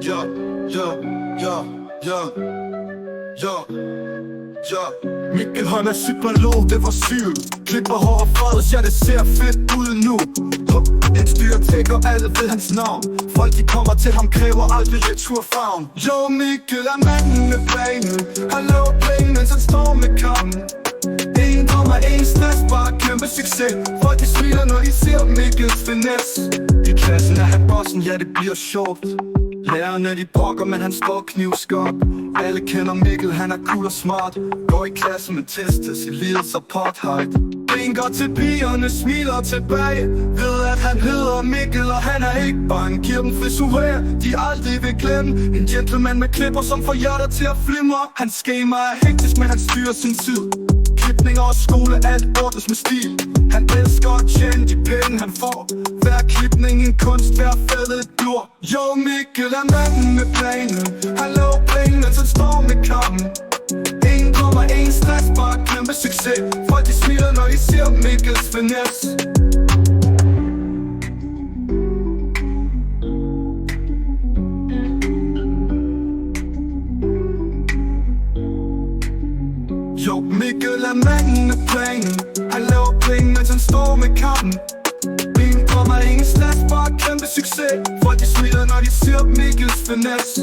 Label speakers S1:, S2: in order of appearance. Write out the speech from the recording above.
S1: Ja, ja, ja, ja, ja, ja. Mikkel han er psykolog, det var sygt. Klipper hår og freds, ja det ser fedt ud nu. En styr tækker, alle ved hans navn. Folk de kommer til ham, kræver aldrig returfavn. Jo, Mikkel er manden med planen. Han laver penge, mens han står med kampen. En drømmer, en stress, bare kæmpe succes. Folk de smiler, når de ser Mikkels finesse. I klassen er han bossen, ja det bliver sjovt. Lærerne de brokker, men han står knivskarp. Alle kender Mikkel, han er cool og smart. Går i klasse med testes, i livets apartheid. En går til pigerne, smiler tilbage. Ved at han hedder Mikkel, og han er ikke bange. Giver dem frisurer, de aldrig vil glemme. En gentleman med klipper, som får hjerter til at flimre. Hans schema er hektisk, men han styrer sin tid. Klipninger og skole, alt ordnes med stil. Han elsker at tjene de penge han får. Hver klipning en kunst, hver fælde et blod. Jo, Mikkel er manden med planen. Han laver penge, mens han står med kampen. En kommer, en stress, bare kæmpe succes. Folk de smiler, når de ser Mikkels finesse. Jo, Mikkel er manden med planen. Han laver penge, mens han står med kampen. En kommer, ingen stress, bare kæmpe succes. Folk de smiler, når de ser Mikkels finesse.